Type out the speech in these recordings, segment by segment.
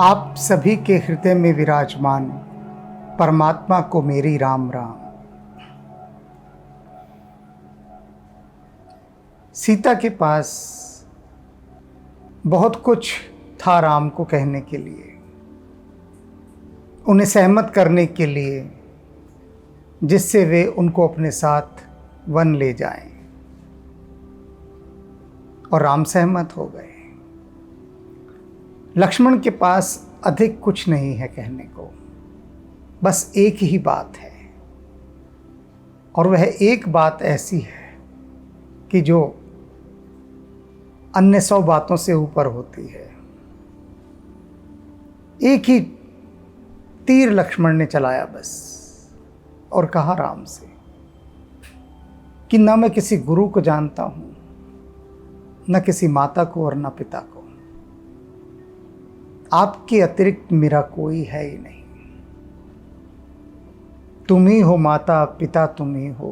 आप सभी के हृदय में विराजमान परमात्मा को मेरी राम राम। सीता के पास बहुत कुछ था राम को कहने के लिए, उन्हें सहमत करने के लिए, जिससे वे उनको अपने साथ वन ले जाएं, और राम सहमत हो गए। लक्ष्मण के पास अधिक कुछ नहीं है कहने को, बस एक ही बात है, और वह एक बात ऐसी है कि जो अन्य 100 बातों से ऊपर होती है। एक ही तीर लक्ष्मण ने चलाया बस, और कहा राम से कि न मैं किसी गुरु को जानता हूं, न किसी माता को और न पिता को, आपके अतिरिक्त मेरा कोई है ही नहीं। तुम ही हो माता पिता, तुम ही हो,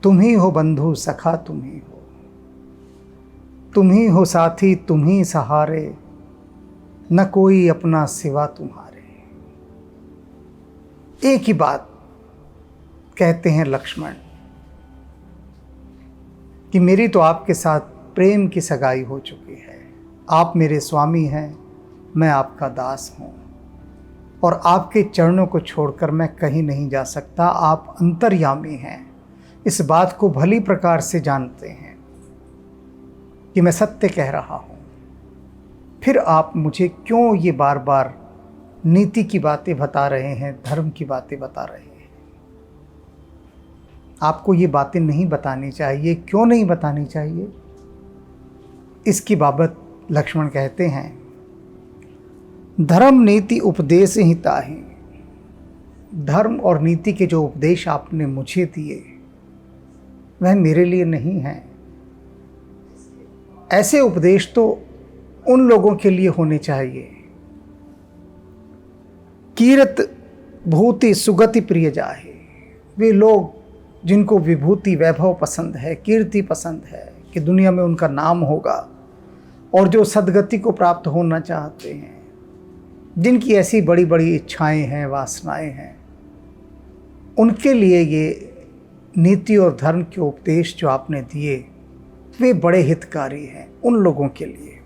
तुम ही हो बंधु सखा, तुम ही हो, तुम ही हो साथी, तुम ही सहारे, न कोई अपना सिवा तुम्हारे। एक ही बात कहते हैं लक्ष्मण कि मेरी तो आपके साथ प्रेम की सगाई हो चुकी है। आप मेरे स्वामी हैं, मैं आपका दास हूं, और आपके चरणों को छोड़कर मैं कहीं नहीं जा सकता। आप अंतर्यामी हैं, इस बात को भली प्रकार से जानते हैं कि मैं सत्य कह रहा हूं। फिर आप मुझे क्यों ये बार बार नीति की बातें बता रहे हैं, धर्म की बातें बता रहे हैं? आपको ये बातें नहीं बतानी चाहिए। क्यों नहीं बतानी चाहिए? इसकी बाबत लक्ष्मण कहते हैं, धर्म नीति उपदेश ही ताहि। धर्म और नीति के जो उपदेश आपने मुझे दिए वह मेरे लिए नहीं है। ऐसे उपदेश तो उन लोगों के लिए होने चाहिए। कीरत भूति सुगति प्रिय जाहे। वे लोग जिनको विभूति वैभव पसंद है, कीर्ति पसंद है कि दुनिया में उनका नाम होगा, और जो सद्गति को प्राप्त होना चाहते हैं, जिनकी ऐसी बड़ी बड़ी इच्छाएं हैं, वासनाएं हैं, उनके लिए ये नीति और धर्म के उपदेश जो आपने दिए वे बड़े हितकारी हैं उन लोगों के लिए,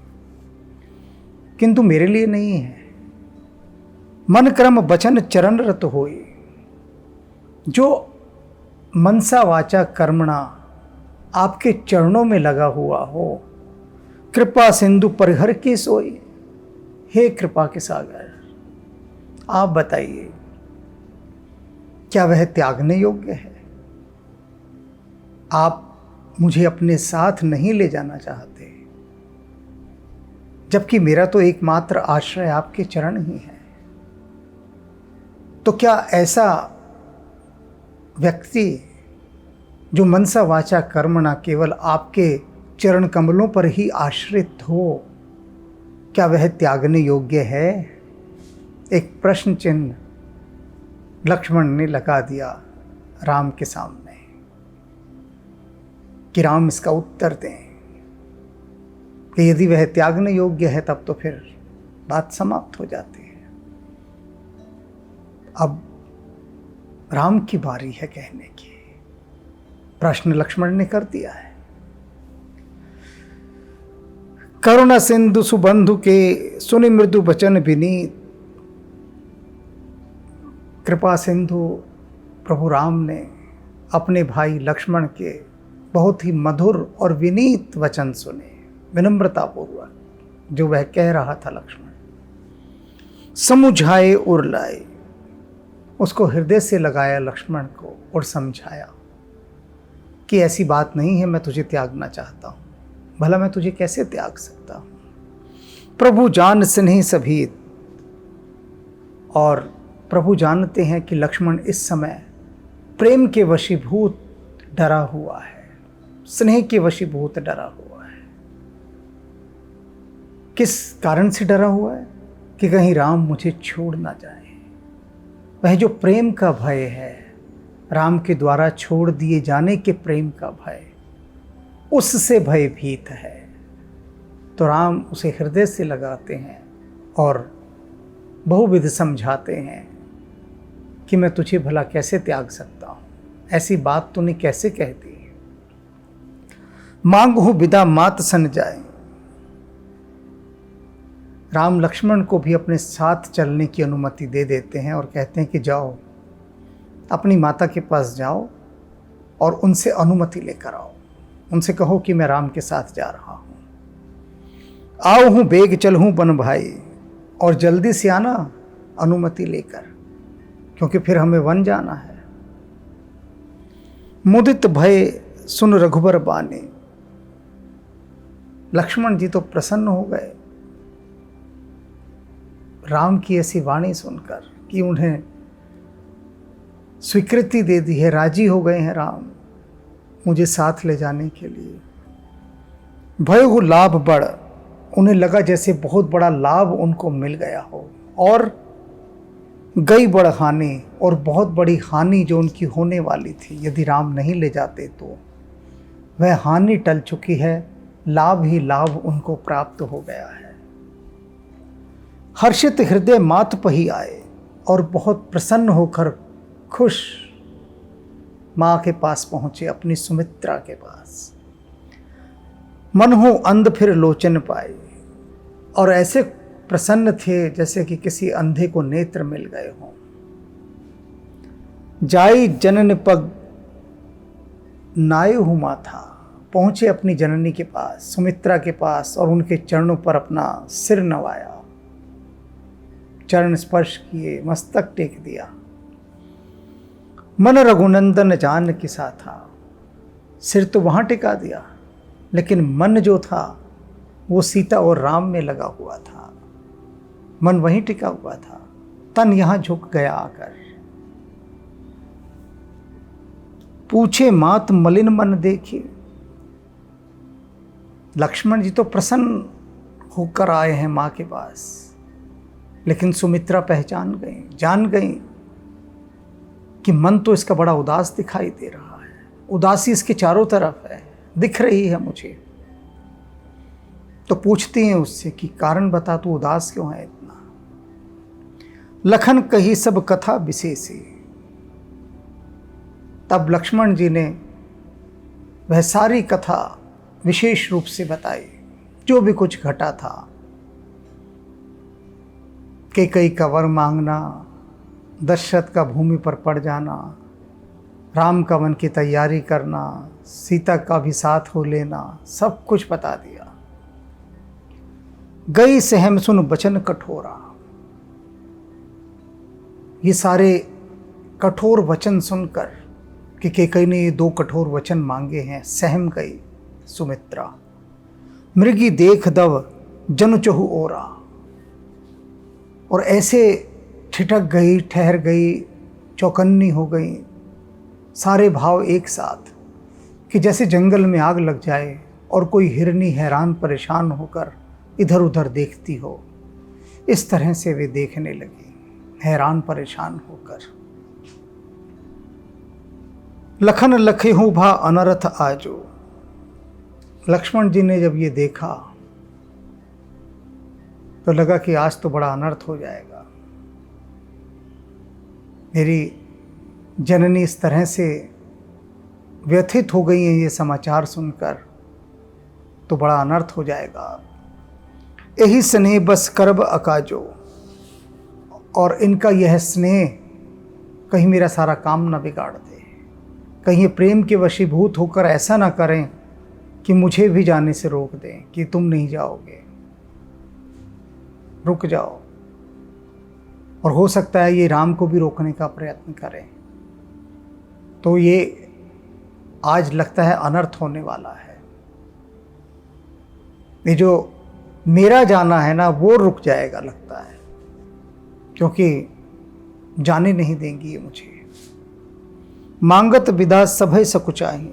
किंतु मेरे लिए नहीं है। मन क्रम वचन चरण रत होए। जो मनसा वाचा कर्मणा आपके चरणों में लगा हुआ हो, कृपा सिंधु परिहर की सोई। हे कृपा के सागर, आप बताइए क्या वह त्यागने योग्य है? आप मुझे अपने साथ नहीं ले जाना चाहते, जबकि मेरा तो एकमात्र आश्रय आपके चरण ही है। तो क्या ऐसा व्यक्ति जो मनसा वाचा कर्मणा केवल आपके चरण कमलों पर ही आश्रित हो, क्या वह त्यागने योग्य है? एक प्रश्न चिन्ह लक्ष्मण ने लगा दिया राम के सामने कि राम इसका उत्तर दें कि यदि वह त्यागने योग्य है तब तो फिर बात समाप्त हो जाती है। अब राम की बारी है कहने की। प्रश्न लक्ष्मण ने कर दिया है। करुणा सिंधु सुबंधु के सुनि मृदु वचन विनीत। कृपा सिंधु प्रभु राम ने अपने भाई लक्ष्मण के बहुत ही मधुर और विनीत वचन सुने, विनम्रतापूर्वक जो वह कह रहा था। लक्ष्मण समुझाए और लाए, उसको हृदय से लगाया लक्ष्मण को और समझाया कि ऐसी बात नहीं है, मैं तुझे त्यागना चाहता हूं। भला मैं तुझे कैसे त्याग सकता हूं? प्रभु जान स्नेह सभी। और प्रभु जानते हैं कि लक्ष्मण इस समय प्रेम के वशीभूत डरा हुआ है, स्नेह के वशीभूत डरा हुआ है। किस कारण से डरा हुआ है? कि कहीं राम मुझे छोड़ ना जाए। वह जो प्रेम का भय है, राम के द्वारा छोड़ दिए जाने के प्रेम का भय, उससे भयभीत है। तो राम उसे हृदय से लगाते हैं और बहुविध समझाते हैं कि मैं तुझे भला कैसे त्याग सकता हूँ, ऐसी बात तूने कैसे कह दी। मांगहु विदा मात सन जाए। राम लक्ष्मण को भी अपने साथ चलने की अनुमति दे देते हैं और कहते हैं कि जाओ, अपनी माता के पास जाओ और उनसे अनुमति लेकर आओ। उनसे कहो कि मैं राम के साथ जा रहा हूँ। आओ हूँ बेग चल हूँ बन भाई, और जल्दी से आना अनुमति लेकर, क्योंकि फिर हमें वन जाना है। मुदित भय सुन रघुबर बाने। लक्ष्मण जी तो प्रसन्न हो गए राम की ऐसी वाणी सुनकर कि उन्हें स्वीकृति दे दी है, राजी हो गए हैं राम मुझे साथ ले जाने के लिए। भय हो लाभ बढ़, उन्हें लगा जैसे बहुत बड़ा लाभ उनको मिल गया हो, और गई बड़ हानि, और बहुत बड़ी हानि जो उनकी होने वाली थी यदि राम नहीं ले जाते तो वह हानि टल चुकी है, लाभ ही लाभ उनको प्राप्त हो गया है। हर्षित हृदय मात पही आए, और बहुत प्रसन्न होकर खुश माँ के पास पहुंचे, अपनी सुमित्रा के पास। मन हो अंध फिर लोचन पाए, और ऐसे प्रसन्न थे जैसे कि किसी अंधे को नेत्र मिल गए हों। जाई जनन पग नायु माथा, पहुंचे अपनी जननी के पास, सुमित्रा के पास, और उनके चरणों पर अपना सिर नवाया, चरण स्पर्श किए, मस्तक टेक दिया। मन रघुनंदन जान किसा था, सिर तो वहां टिका दिया, लेकिन मन जो था वो सीता और राम में लगा हुआ था, मन वहीं टिका हुआ था, तन यहां झुक गया आकर। पूछे मात मलिन मन देखी। लक्ष्मण जी तो प्रसन्न होकर आए हैं मां के पास, लेकिन सुमित्रा पहचान गई, जान गई कि मन तो इसका बड़ा उदास दिखाई दे रहा है, उदासी इसके चारों तरफ है, दिख रही है मुझे। तो पूछती हैं उससे कि कारण बता, तू उदास क्यों है इतना। लखन कही सब कथा विशेषी। तब लक्ष्मण जी ने वह सारी कथा विशेष रूप से बताई, जो भी कुछ घटा था। कैकेयी का वर मांगना, दशरथ का भूमि पर पड़ जाना, राम का वन की तैयारी करना, सीता का भी साथ हो लेना, सब कुछ बता दिया। गई सहम सुन बचन कठोरा। ये सारे कठोर वचन सुनकर कि कैकेयी ने ये 2 कठोर वचन मांगे हैं, सहम गई सुमित्रा। मृगी देख दव जनु चहु ओरा, और ऐसे ठिठक गई, ठहर गई, चौकन्नी हो गई, सारे भाव एक साथ, कि जैसे जंगल में आग लग जाए और कोई हिरनी हैरान परेशान होकर इधर उधर देखती हो, इस तरह से वे देखने लगी, हैरान परेशान होकर। लखन लखे हूँ भा अनरथ आजो। लक्ष्मण जी ने जब ये देखा तो लगा कि आज तो बड़ा अनर्थ हो जाएगा, मेरी जननी इस तरह से व्यथित हो गई हैं ये समाचार सुनकर, तो बड़ा अनर्थ हो जाएगा। यही स्नेह बस करब अकाजो, और इनका यह स्नेह कहीं मेरा सारा काम न बिगाड़ दे, कहीं ये प्रेम के वशीभूत होकर ऐसा ना करें कि मुझे भी जाने से रोक दें कि तुम नहीं जाओगे, रुक जाओ। और हो सकता है ये राम को भी रोकने का प्रयत्न करें, तो ये आज लगता है अनर्थ होने वाला है। ये जो मेरा जाना है ना वो रुक जाएगा लगता है, क्योंकि जाने नहीं देंगी ये मुझे। मांगत विदा सभय सकुचाही।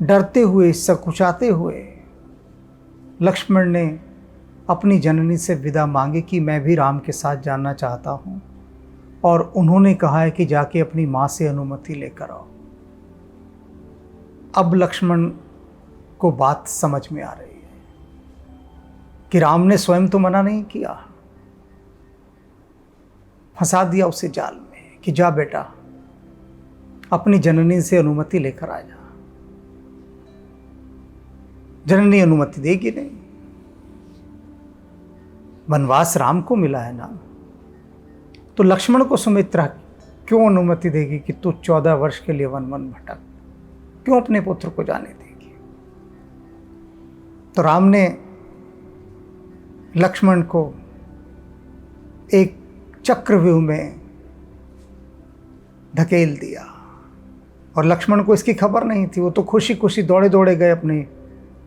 डरते हुए, सकुचाते हुए लक्ष्मण ने अपनी जननी से विदा मांगी कि मैं भी राम के साथ जाना चाहता हूँ, और उन्होंने कहा है कि जाके अपनी माँ से अनुमति लेकर आओ। अब लक्ष्मण को बात समझ में आ रही है। कि राम ने स्वयं तो मना नहीं किया, फंसा दिया उसे जाल में कि जा बेटा अपनी जननी से अनुमति लेकर आ जा। जननी अनुमति देगी नहीं, वनवास राम को मिला है ना, तो लक्ष्मण को सुमित्रा क्यों अनुमति देगी कि तू 14 वर्ष के लिए वन वन भटक, क्यों अपने पुत्र को जाने देगी। तो राम ने लक्ष्मण को एक चक्रव्यूह में धकेल दिया और लक्ष्मण को इसकी खबर नहीं थी। वो तो खुशी खुशी दौड़े दौड़े गए अपनी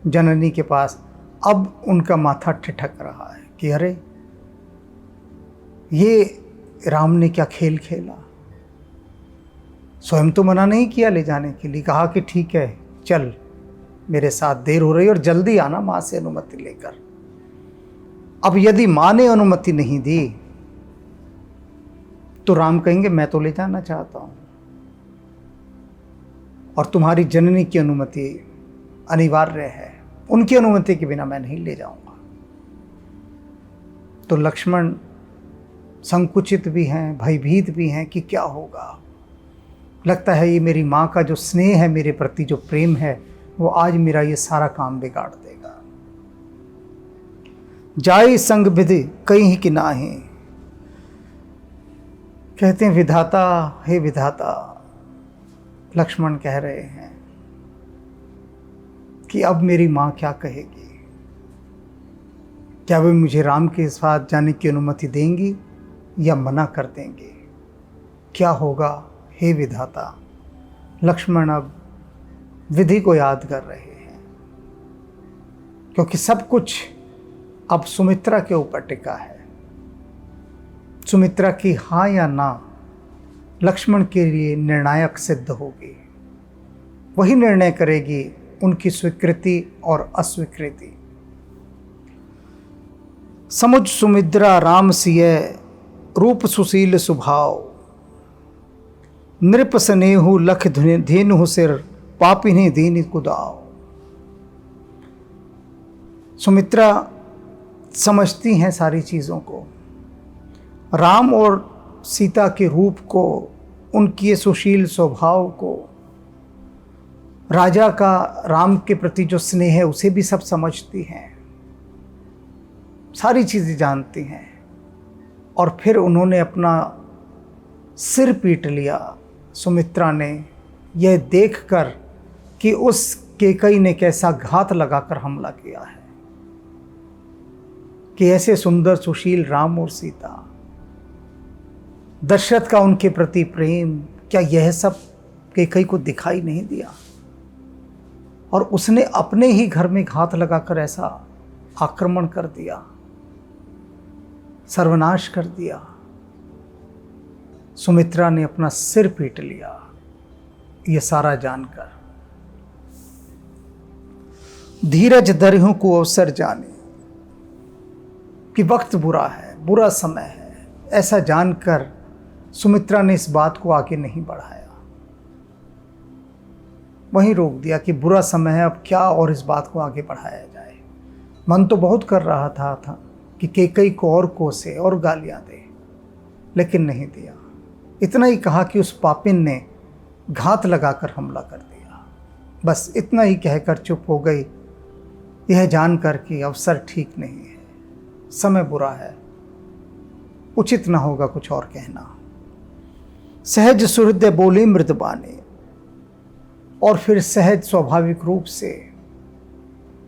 जननी के पास। अब उनका माथा ठिठक रहा है कि अरे ये राम ने क्या खेल खेला, स्वयं तो मना नहीं किया ले जाने के लिए, कहा कि ठीक है चल मेरे साथ, देर हो रही और जल्दी आना माँ से अनुमति लेकर। अब यदि माँ ने अनुमति नहीं दी तो राम कहेंगे मैं तो ले जाना चाहता हूँ और तुम्हारी जननी की अनुमति अनिवार्य है, उनकी अनुमति के बिना मैं नहीं ले जाऊंगा। तो लक्ष्मण संकुचित भी हैं, भयभीत भी हैं कि क्या होगा। लगता है ये मेरी माँ का जो स्नेह है, मेरे प्रति जो प्रेम है, वो आज मेरा ये सारा काम बिगाड़ देगा। जाई संग विधि कहीं कि नाही, कहते हैं विधाता हे विधाता, लक्ष्मण कह रहे हैं कि अब मेरी माँ क्या कहेगी, क्या वे मुझे राम के साथ जाने की अनुमति देंगी या मना कर देंगे, क्या होगा हे विधाता। लक्ष्मण अब विधि को याद कर रहे हैं क्योंकि सब कुछ अब सुमित्रा के ऊपर टिका है। सुमित्रा की हाँ या ना लक्ष्मण के लिए निर्णायक सिद्ध होगी, वही निर्णय करेगी उनकी स्वीकृति और अस्वीकृति। समुझ सुमित्रा राम सिय रूप सुशील स्वभाव, नृप स्नेहु लख धेनु सिर पापिनी दीन कुदाव। सुमित्रा समझती हैं सारी चीज़ों को, राम और सीता के रूप को, उनकी सुशील स्वभाव को, राजा का राम के प्रति जो स्नेह है उसे भी सब समझती हैं, सारी चीज़ें जानती हैं। और फिर उन्होंने अपना सिर पीट लिया सुमित्रा ने, यह देखकर कि उस कैकई ने कैसा घात लगाकर हमला किया है, कि ऐसे सुंदर सुशील राम और सीता, दशरथ का उनके प्रति प्रेम, क्या यह सब कैकई को दिखाई नहीं दिया। और उसने अपने ही घर में घात लगाकर ऐसा आक्रमण कर दिया, सर्वनाश कर दिया। सुमित्रा ने अपना सिर पीट लिया ये सारा जानकर। धीरज धरहूं को अवसर जाने, कि वक्त बुरा है, बुरा समय है, ऐसा जानकर सुमित्रा ने इस बात को आगे नहीं बढ़ाया, वहीं रोक दिया कि बुरा समय है, अब क्या और इस बात को आगे बढ़ाया जाए। मन तो बहुत कर रहा था कि कैकई को और कोसे और गालियां दे, लेकिन नहीं दिया। इतना ही कहा कि उस पापिन ने घात लगाकर हमला कर दिया, बस इतना ही कहकर चुप हो गई, यह जानकर कि अवसर ठीक नहीं है, समय बुरा है, उचित ना होगा कुछ और कहना। सहज सुहृदय बोली मृदबानी, और फिर सहज स्वाभाविक रूप से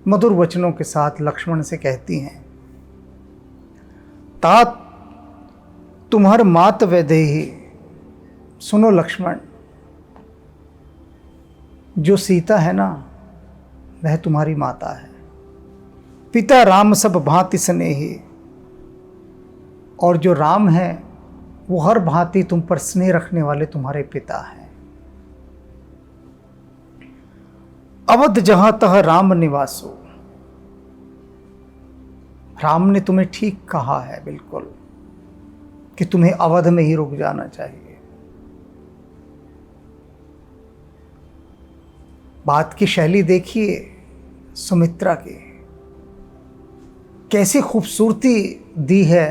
मधुर वचनों के साथ लक्ष्मण से कहती हैं, तात तुम्हार मात वैदेही। सुनो लक्ष्मण, जो सीता है ना वह तुम्हारी माता है, पिता राम सब भांति स्नेही, और जो राम है वो हर भांति तुम पर स्नेह रखने वाले तुम्हारे पिता हैं। अवध जहां तह राम निवासो, राम ने तुम्हें ठीक कहा है बिल्कुल कि तुम्हें अवध में ही रुक जाना चाहिए। बात की शैली देखिए सुमित्रा की, कैसी खूबसूरती दी है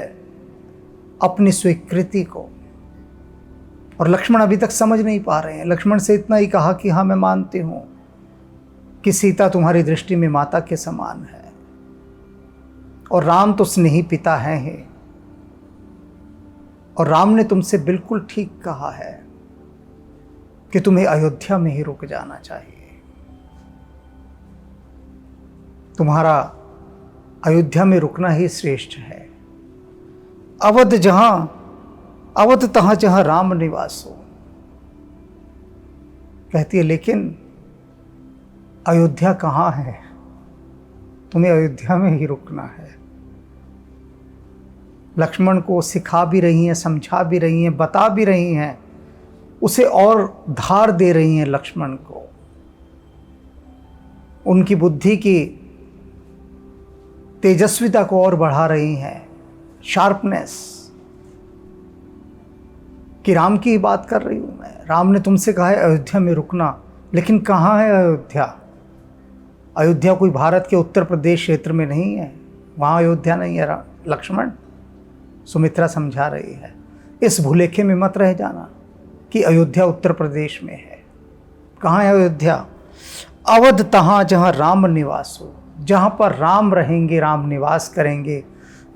अपनी स्वीकृति को। और लक्ष्मण अभी तक समझ नहीं पा रहे हैं। लक्ष्मण से इतना ही कहा कि हाँ, मैं मानती हूँ कि सीता तुम्हारी दृष्टि में माता के समान है और राम तो स्नेही पिता हैं ही, और राम ने तुमसे बिल्कुल ठीक कहा है कि तुम्हें अयोध्या में ही रुक जाना चाहिए। तुम्हारा अयोध्या में रुकना ही श्रेष्ठ है। अवध तहाँ जहाँ राम निवास हो। कहती है लेकिन अयोध्या कहाँ है? तुम्हें अयोध्या में ही रुकना है। लक्ष्मण को सिखा भी रही हैं, समझा भी रही हैं, बता भी रही हैं, उसे और धार दे रही हैं लक्ष्मण को, उनकी बुद्धि की तेजस्विता को और बढ़ा रही हैं, शार्पनेस। कि राम की ही बात कर रही हूँ मैं। राम ने तुमसे कहा है अयोध्या में रुकना, लेकिन कहाँ है अयोध्या? अयोध्या कोई भारत के उत्तर प्रदेश क्षेत्र में नहीं है, वहाँ अयोध्या नहीं है लक्ष्मण। सुमित्रा समझा रही है, इस भूलेखे में मत रह जाना कि अयोध्या उत्तर प्रदेश में है। कहाँ है अयोध्या? अवध तहाँ जहाँ राम निवास हो। जहाँ पर राम रहेंगे, राम निवास करेंगे,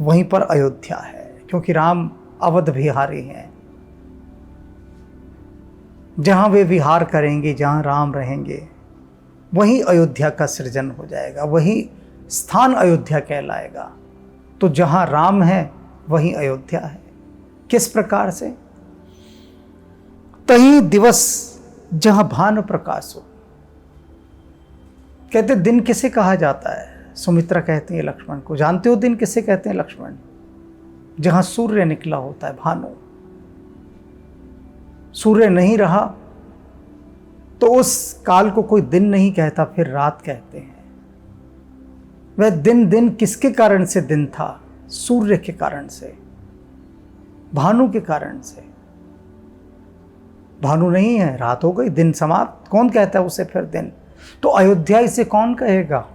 वहीं पर अयोध्या है। क्योंकि राम अवध विहारी हैं। जहाँ वे विहार करेंगे, जहाँ राम रहेंगे, वहीं अयोध्या का सृजन हो जाएगा, वही स्थान अयोध्या कहलाएगा। तो जहाँ राम है वहीं अयोध्या है। किस प्रकार से? तही दिवस जहाँ भानु प्रकाश हो। कहते दिन किसे कहा जाता है? सुमित्रा कहती है लक्ष्मण को, जानते हो दिन किसे कहते हैं लक्ष्मण? जहाँ सूर्य निकला होता है, भानु। सूर्य नहीं रहा तो उस काल को कोई दिन नहीं कहता, फिर रात कहते हैं। वह दिन किसके कारण से दिन था? सूर्य के कारण से, भानु के कारण से। भानु नहीं है, रात हो गई, दिन समाप्त। कौन कहता है उसे फिर दिन? तो अयोध्या इसे कौन कहेगा?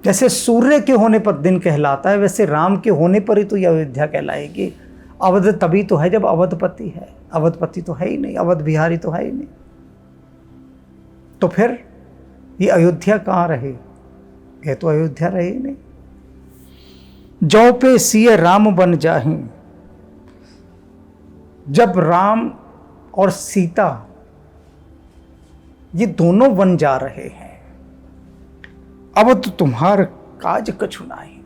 जैसे सूर्य के होने पर दिन कहलाता है, वैसे राम के होने पर ही तो यह अयोध्या कहलाएगी। अवध तभी तो है जब अवधपति है। अवधपति तो है ही नहीं, अवध बिहारी तो है ही नहीं। तो फिर ये अयोध्या कहाँ रही? ये तो अयोध्या रही नहीं। जौ पे सिय राम बन जाहि। जब राम और सीता ये दोनों वन जा रहे हैं, अब तो तुम्हारा काज कछु नाही।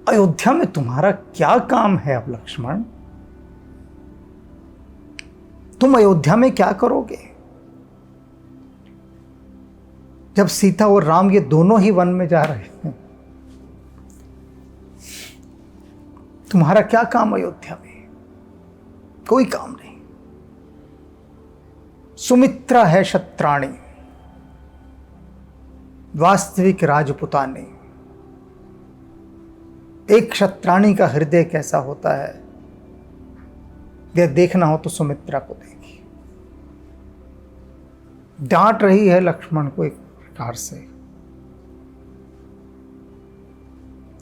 अयोध्या में तुम्हारा क्या काम है अब लक्ष्मण? तुम अयोध्या में क्या करोगे? जब सीता और राम ये दोनों ही वन में जा रहे हैं, तुम्हारा क्या काम अयोध्या में? कोई काम नहीं। सुमित्रा है क्षत्राणी, वास्तविक राजपुतानी। एक क्षत्राणी का हृदय कैसा होता है, यह देखना हो तो सुमित्रा को देखिए। डांट रही है लक्ष्मण को एक प्रकार से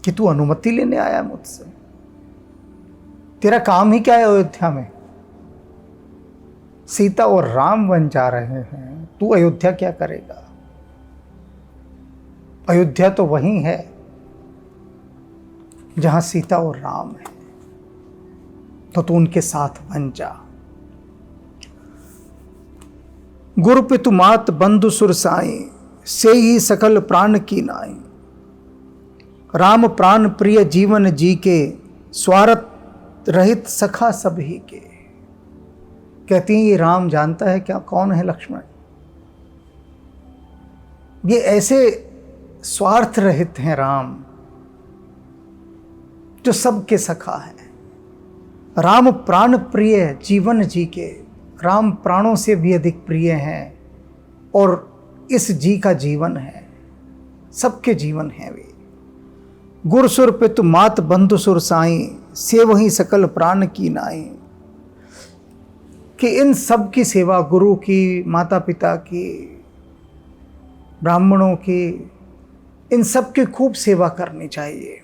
कि तू अनुमति लेने आया मुझसे? तेरा काम ही क्या है अयोध्या में? सीता और राम वन जा रहे हैं, तू अयोध्या क्या करेगा? अयोध्या तो वही है जहां सीता और राम है, तो तू उनके साथ वन जा। गुरु पितु मात बंधु सुर साई, से ही सकल प्राण की नाई। राम प्राण प्रिय जीवन जी के, स्वार्थ रहित सखा सभी के। कहती हैं ये राम जानता है क्या कौन है लक्ष्मण? ये ऐसे स्वार्थ रहित हैं राम, जो सबके सखा है। राम प्राण प्रिय जीवन जी के। राम प्राणों से भी अधिक प्रिय हैं और इस जी का जीवन है, सबके जीवन है वे। गुर सुर पितु मात बंधु सुर साई, से वही सकल प्राण की नाई। कि इन सब की सेवा, गुरु की, माता पिता की, ब्राह्मणों की, इन सब की खूब सेवा करनी चाहिए,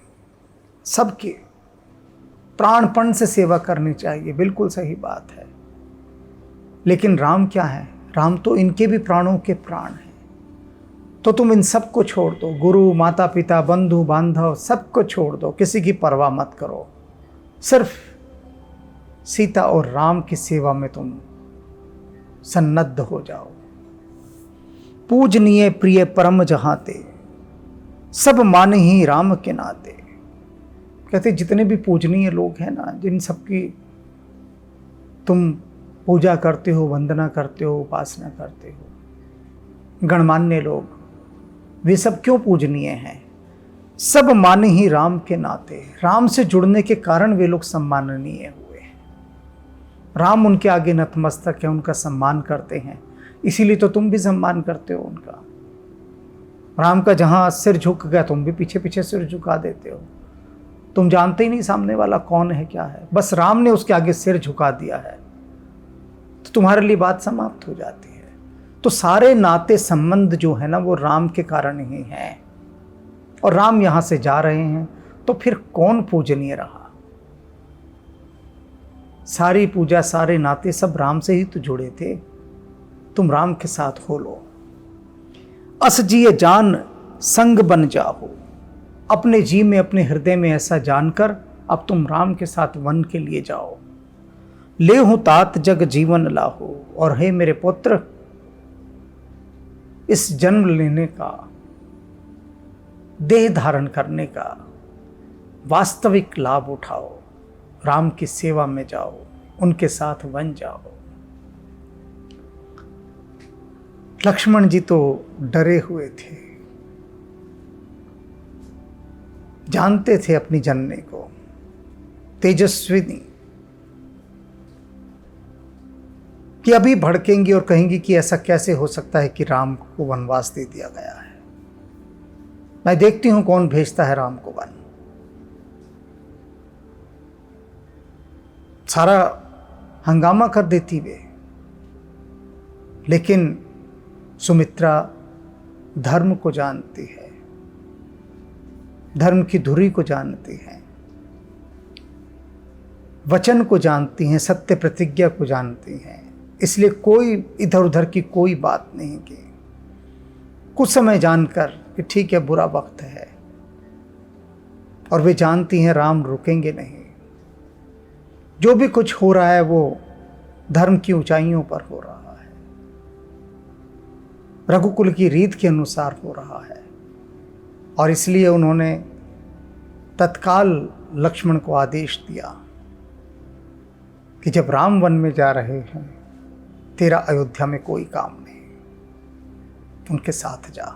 सबकी प्राणपण से सेवा करनी चाहिए, बिल्कुल सही बात है। लेकिन राम क्या है? राम तो इनके भी प्राणों के प्राण हैं। तो तुम इन सब को छोड़ दो, गुरु, माता पिता, बंधु बांधव सबको छोड़ दो, किसी की परवाह मत करो, सिर्फ सीता और राम की सेवा में तुम सन्नद्ध हो जाओ। पूजनीय प्रिय परम जहाते, सब माने ही राम के नाते। कहते जितने भी पूजनीय लोग हैं ना, जिन सबकी तुम पूजा करते हो, वंदना करते हो, उपासना करते हो, गणमान्य लोग, वे सब क्यों पूजनीय हैं? सब माने ही राम के नाते। राम से जुड़ने के कारण वे लोग सम्माननीय हुए हैं। राम उनके आगे नतमस्तक है, उनका सम्मान करते हैं, इसीलिए तो तुम भी सम्मान करते हो उनका। राम का जहाँ सिर झुक गया, तुम भी पीछे पीछे सिर झुका देते हो। तुम जानते ही नहीं सामने वाला कौन है, क्या है, बस राम ने उसके आगे सिर झुका दिया है तो तुम्हारे लिए बात समाप्त हो जाती है। तो सारे नाते संबंध जो है ना, वो राम के कारण ही हैं। और राम यहां से जा रहे हैं तो फिर कौन पूजनीय रहा? सारी पूजा, सारे नाते सब राम से ही तो जुड़े थे। तुम राम के साथ हो लो। अस जिए जान संग बन जाओ। अपने जी में, अपने हृदय में ऐसा जानकर अब तुम राम के साथ वन के लिए जाओ। ले हूं तात जग जीवन लाहो। और हे मेरे पुत्र, इस जन्म लेने का, देह धारण करने का वास्तविक लाभ उठाओ। राम की सेवा में जाओ, उनके साथ वन जाओ। लक्ष्मण जी तो डरे हुए थे, जानते थे अपनी जननी को, तेजस्विनी, कि अभी भड़केंगी और कहेंगी कि ऐसा कैसे हो सकता है कि राम को वनवास दे दिया गया है। मैं देखती हूं कौन भेजता है राम को वन। सारा हंगामा कर देती वे। लेकिन सुमित्रा धर्म को जानती है, धर्म की धुरी को जानती है, वचन को जानती हैं, सत्य प्रतिज्ञा को जानती हैं। इसलिए कोई इधर उधर की कोई बात नहीं की। कुछ समय जानकर कि ठीक है, बुरा वक्त है, और वे जानती हैं राम रुकेंगे नहीं। जो भी कुछ हो रहा है वो धर्म की ऊंचाइयों पर हो रहा है, रघुकुल की रीत के अनुसार हो रहा है। और इसलिए उन्होंने तत्काल लक्ष्मण को आदेश दिया कि जब राम वन में जा रहे हैं, तेरा अयोध्या में कोई काम नहीं, उनके साथ जा।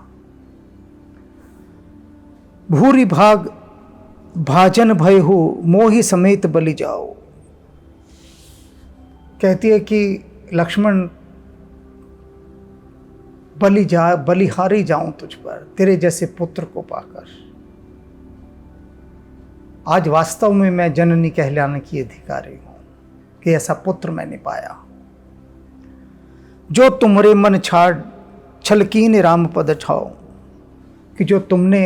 भूरि भाग भाजन भय हो, मोहि समेत बलि जाओ। कहती है कि लक्ष्मण, बलिहारी जाऊं तुझ पर, तेरे जैसे पुत्र को पाकर। आज वास्तव में मैं जननी कहलाने की अधिकारी हूं कि ऐसा पुत्र मैंने पाया। जो तुम्हारे मन छाड़ छलकीन राम पद ठाओ, कि जो तुमने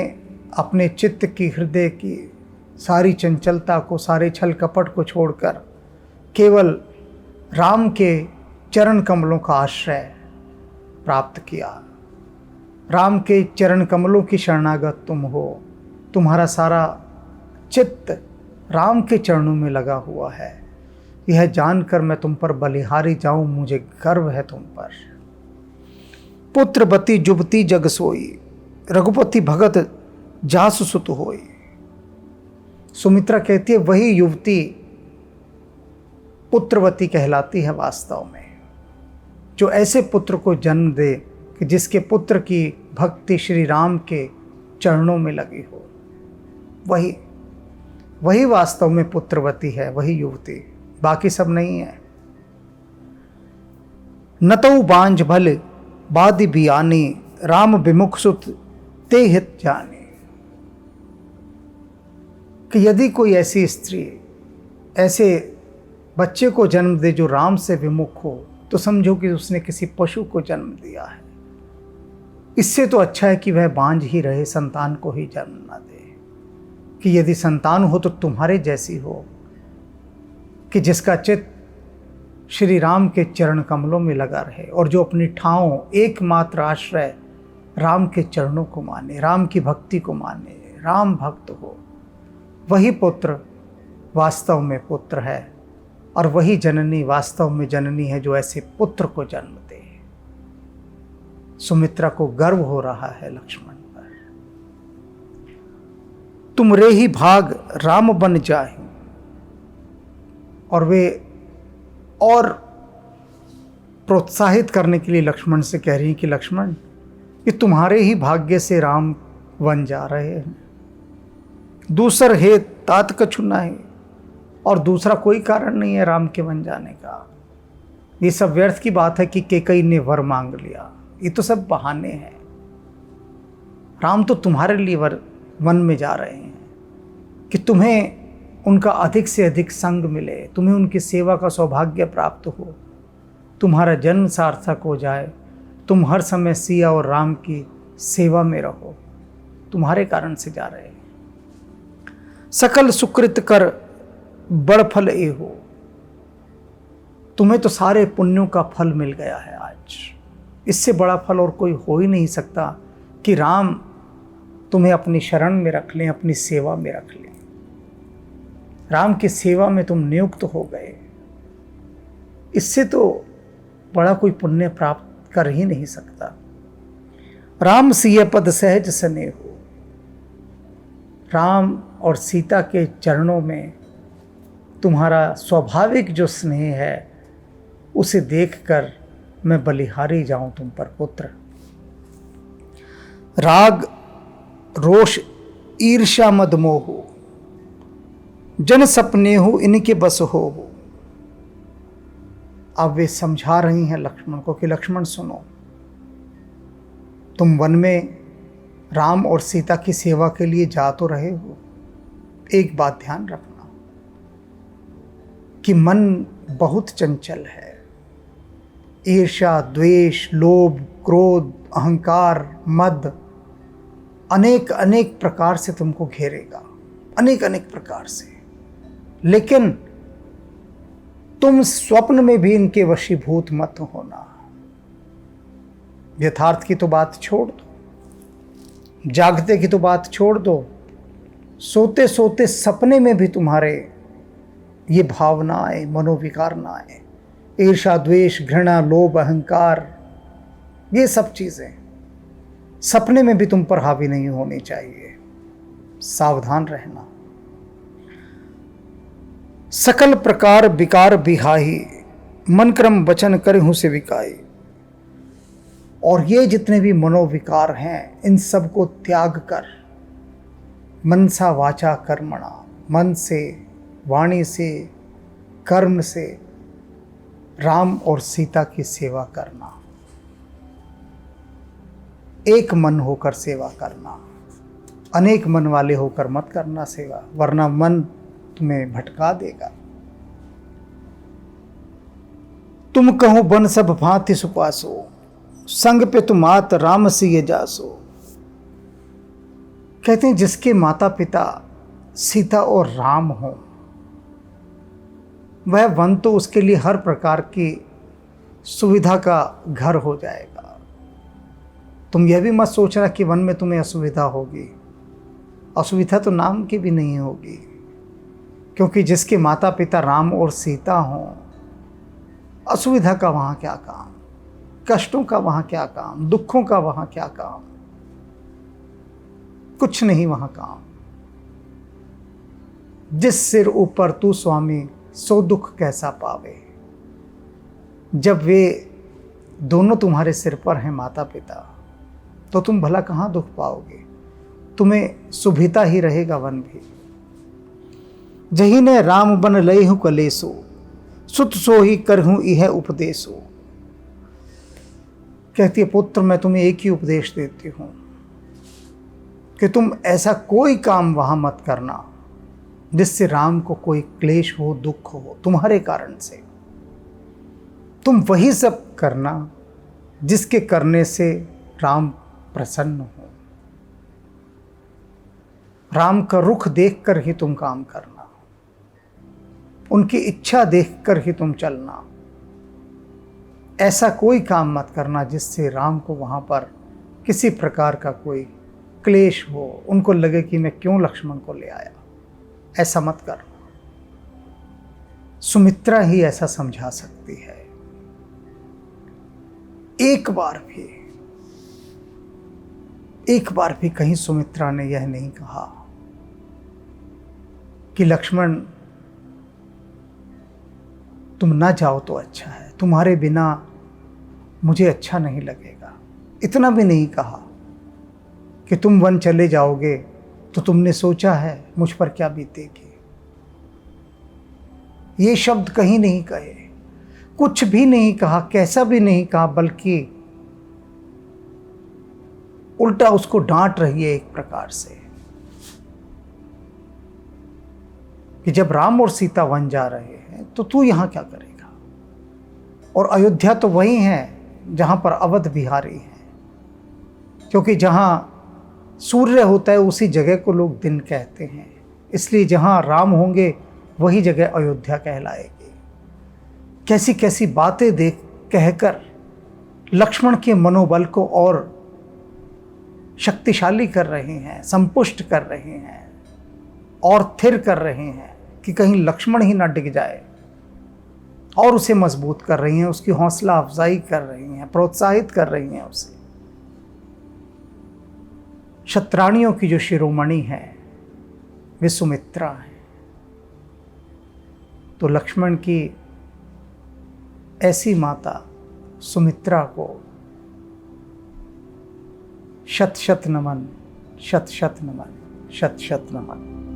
अपने चित्त की, हृदय की सारी चंचलता को, सारे छल कपट को छोड़कर केवल राम के चरण कमलों का आश्रय प्राप्त किया। राम के चरण कमलों की शरणागत तुम हो। तुम्हारा सारा चित्त राम के चरणों में लगा हुआ है। यह जानकर मैं तुम पर बलिहारी जाऊं, मुझे गर्व है तुम पर। पुत्रवती जुबती जग सोई, रघुपति भगत जासु सुत होई। सुमित्रा कहती है वही युवती पुत्रवती कहलाती है वास्तव में, जो ऐसे पुत्र को जन्म दे कि जिसके पुत्र की भक्ति श्री राम के चरणों में लगी हो। वही वास्तव में पुत्रवती है, वही युवती, बाकी सब नहीं है। नतौ बांझ भल बादि बियानी, राम विमुख सुत ते हित जाने। कि यदि कोई ऐसी स्त्री ऐसे बच्चे को जन्म दे जो राम से विमुख हो, तो समझो कि उसने किसी पशु को जन्म दिया है। इससे तो अच्छा है कि वह बांझ ही रहे, संतान को ही जन्म न दे। कि यदि संतान हो तो तुम्हारे जैसी हो, कि जिसका चित्त श्री राम के चरण कमलों में लगा रहे और जो अपनी ठाव एकमात्र आश्रय राम के चरणों को माने, राम की भक्ति को माने, राम भक्त हो। वही पुत्र वास्तव में पुत्र है और वही जननी वास्तव में जननी है जो ऐसे पुत्र को जन्म दे। सुमित्रा को गर्व हो रहा है लक्ष्मण पर। तुम रे ही भाग राम बन जाए। और वे और प्रोत्साहित करने के लिए लक्ष्मण से कह रही हैं कि लक्ष्मण, ये तुम्हारे ही भाग्य से राम बन जा रहे हैं। दूसर हे तात कछु नहीं, और दूसरा कोई कारण नहीं है राम के बन जाने का। ये सब व्यर्थ की बात है कि केकई ने वर मांग लिया, ये तो सब बहाने हैं। राम तो तुम्हारे लिए वन में जा रहे हैं कि तुम्हें उनका अधिक से अधिक संग मिले, तुम्हें उनकी सेवा का सौभाग्य प्राप्त हो, तुम्हारा जन्म सार्थक हो जाए, तुम हर समय सिया और राम की सेवा में रहो। तुम्हारे कारण से जा रहे हैं। सकल सुकृत कर बड़ फल ए हो। तुम्हें तो सारे पुण्यों का फल मिल गया है आज। इससे बड़ा फल और कोई हो ही नहीं सकता कि राम तुम्हें अपनी शरण में रख लें, अपनी सेवा में रख लें। राम की सेवा में तुम नियुक्त हो गए। इससे तो बड़ा कोई पुण्य प्राप्त कर ही नहीं सकता। राम सिय पद सहज सने हो। राम और सीता के चरणों में तुम्हारा स्वाभाविक जो स्नेह है उसे देखकर मैं बलिहारी जाऊं तुम पर पुत्र। राग रोष ईर्ष्या मद मोह, जन सपने हो इनके बस हो। अब वे समझा रही हैं लक्ष्मण को कि लक्ष्मण सुनो, तुम वन में राम और सीता की सेवा के लिए जा तो रहे हो, एक बात ध्यान रखना कि मन बहुत चंचल है। ईर्ष्या, द्वेष, लोभ, क्रोध, अहंकार, मद अनेक अनेक प्रकार से तुमको घेरेगा, अनेक अनेक प्रकार से। लेकिन तुम स्वप्न में भी इनके वशीभूत मत होना। यथार्थ की तो बात छोड़ दो, जागते की तो बात छोड़ दो, सोते सोते सपने में भी तुम्हारे ये भाव ना आए, मनोविकार ना आए। ईर्ष्या, द्वेष, घृणा, लोभ, अहंकार, ये सब चीजें सपने में भी तुम पर हावी नहीं होनी चाहिए। सावधान रहना। सकल प्रकार विकार बिहाही, मन क्रम वचन करहु से विकाई। और ये जितने भी मनोविकार हैं इन सब को त्याग कर मनसा वाचा कर्मणा, मन से, वाणी से, कर्म से राम और सीता की सेवा करना। एक मन होकर सेवा करना, अनेक मन वाले होकर मत करना सेवा, वरना मन तुम्हें भटका देगा। तुम कहो बन सब भांति सुपासो, संग पे तुम आत राम सिए जासो। कहते हैं जिसके माता पिता सीता और राम हो, वह वन तो उसके लिए हर प्रकार की सुविधा का घर हो जाएगा। तुम यह भी मत सोचना कि वन में तुम्हें असुविधा होगी। असुविधा तो नाम की भी नहीं होगी, क्योंकि जिसके माता पिता राम और सीता हों, असुविधा का वहाँ क्या काम, कष्टों का वहाँ क्या काम, दुखों का वहाँ क्या काम, कुछ नहीं वहाँ काम। जिस सिर ऊपर तू स्वामी सो दुख कैसा पावे। जब वे दोनों तुम्हारे सिर पर हैं माता पिता, तो तुम भला कहाँ दुख पाओगे। तुम्हें सुभिता ही रहेगा वन भी। जही ने राम बन लयहु कलेसो, सुत सो ही करहूँ यह उपदेशो। कहती है पुत्र मैं तुम्हें एक ही उपदेश देती हूँ कि तुम ऐसा कोई काम वहाँ मत करना जिससे राम को कोई क्लेश हो, दुख हो तुम्हारे कारण से। तुम वही सब करना जिसके करने से राम प्रसन्न हो। राम का रुख देखकर ही तुम काम करना, उनकी इच्छा देखकर ही तुम चलना। ऐसा कोई काम मत करना जिससे राम को वहां पर किसी प्रकार का कोई क्लेश हो, उनको लगे कि मैं क्यों लक्ष्मण को ले आया। ऐसा मत करना। सुमित्रा ही ऐसा समझा सकती है। एक बार भी कहीं सुमित्रा ने यह नहीं कहा कि लक्ष्मण तुम ना जाओ तो अच्छा है, तुम्हारे बिना मुझे अच्छा नहीं लगेगा। इतना भी नहीं कहा कि तुम वन चले जाओगे तो तुमने सोचा है मुझ पर क्या बीतेगी। ये शब्द कहीं नहीं कहे, कुछ भी नहीं कहा, कैसा भी नहीं कहा, बल्कि उल्टा उसको डांट रही है एक प्रकार से कि जब राम और सीता वन जा रहे हैं तो तू यहां क्या करेगा। और अयोध्या तो वही है जहां पर अवध बिहारी है, क्योंकि जहां सूर्य होता है उसी जगह को लोग दिन कहते हैं, इसलिए जहां राम होंगे वही जगह अयोध्या कहलाएगी। कैसी कैसी बातें देख कहकर लक्ष्मण के मनोबल को और शक्तिशाली कर रहे हैं, संपुष्ट कर रहे हैं और थिर कर रहे हैं कि कहीं लक्ष्मण ही ना डिग जाए, और उसे मजबूत कर रही हैं, उसकी हौसला अफजाई कर रही हैं, प्रोत्साहित कर रही हैं उसे। क्षत्राणियों की जो शिरोमणि है वे सुमित्रा है। तो लक्ष्मण की ऐसी माता सुमित्रा को शत शत नमन, शत शत नमन, शत शत नमन।